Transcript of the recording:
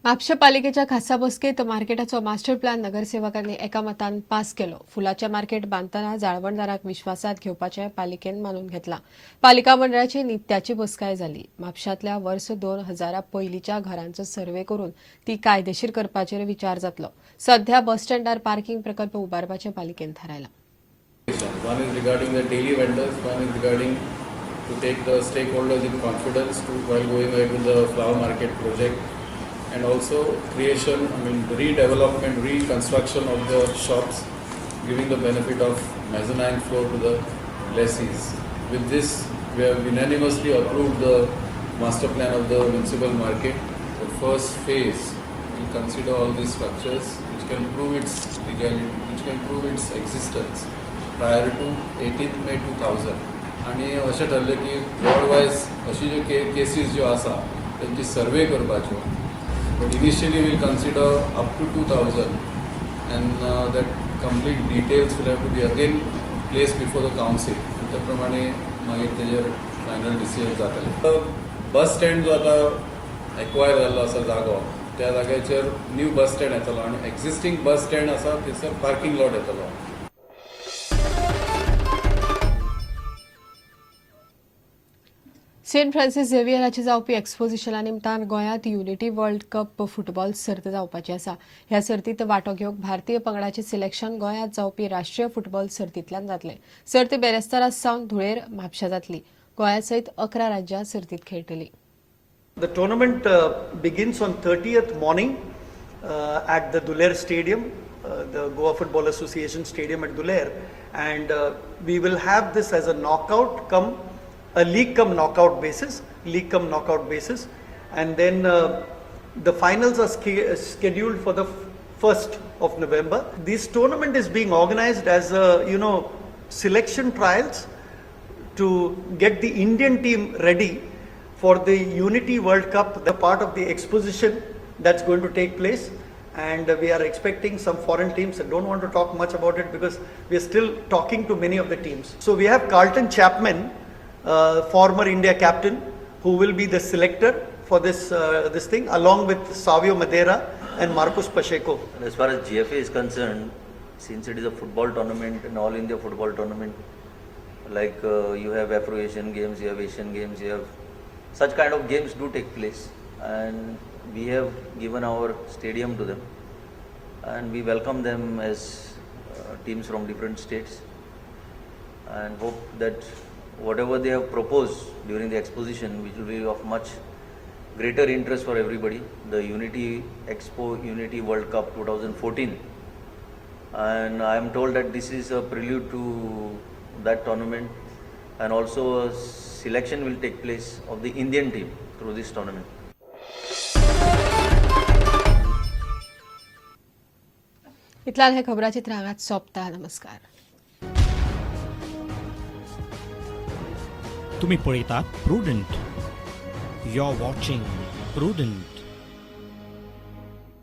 म्हापशा पालिकेच्या खासा बसकेत मार्केटाचो मास्टर प्लॅन नगरसेवकांनी एका मतान पास केलो. फुलाचे मार्केट बांदतना जाळवणदारांक विश्वासात घेवपाचे पालिकेन मानून घेतला. पालिका मंडळाची नित्याची बसकाय जाली. म्हापशांतल्या वर्स 2000 पयलींच्या घरांचो सर्वे करून ती कायदेशीर करपाचेर विचार जातलो. सध्या बस स्टँडार पार्किंग प्रकल्प उबारपाचे पालिकेन थारायला. One is regarding the daily vendors, one is regarding to take the stakeholders in confidence to while going ahead with the flower market project, and also creation, redevelopment, reconstruction of the shops, giving the benefit of mezzanine floor to the lessees. With this, we have unanimously approved the master plan of the municipal market. The first phase will consider all these structures which can prove its legality, which can prove its existence prior to 18th May 2000. आणि अशें ठरलें की ward wise अशी ज्यो cases ज्यो आसा तेंची survey करपाच्यो. But initially we'll consider up to 2000 and that complete details will have to be again place before the council. त्या प्रमाणे मागीर तेजेर फायनल डिसिजन जातलें. बस स्टँड जो आतां एक्वायर जाल्लो आसा जागो, त्या जाग्याचेर न्यू बस स्टँड येतलो आनी एक्झिस्टींग बस स्टँड आसा थंयसर पार्किंग लॉट येतलो. सेंट फ्रांसीस झेवियराचे जावपी एक्स्पोजिशना निमतान गोंयांत युनिटी वर्ल्ड कप फुटबॉल सर्त जावपाची आसा. ह्या सर्तींत वांटो घेवंक भारतीय पंगडाचें सिलेक्शन गोंयांत जावपी राष्ट्रीय फुटबॉल सर्तींतल्यान जातलें. सर्त बेरेस्तारा सावन धुळेर म्हापशा जातली. गोंया सयत 11 राज्यां सर्तींत खेळटलीं. The tournament begins on 30th morning at the Dhuler Stadium, the Goa Football Association Stadium at Dhuler, and we will have this as a knockout come a league come knockout basis, and then the finals are scheduled for the 1st of November. This tournament is being organized as selection trials to get the Indian team ready for the Unity World Cup, the part of the exposition that's going to take place. And we are expecting some foreign teams. I don't want to talk much about it because we are still talking to many of the teams. So we have Carlton Chapman, former India captain, who will be the selector for this thing, along with Savio Madeira and Marcus Pacheco. As far as GFA is concerned, since it is a football tournament, an all India football tournament, like you have Afro-Asian games, you have Asian games, you have such kind of games do take place, and we have given our stadium to them, and we welcome them as teams from different states, and hope that whatever they have proposed during the exposition, which will be of much greater interest for everybody, the Unity Expo, Unity World Cup 2014, and I am told that this is a prelude to that tournament, and also a selection will take place of the Indian team through this tournament. इतल्यान हे खबराचित्र हांगाच सोंपता. नमस्कार. तुम्ही पळयतात Prudent. You are watching prudent.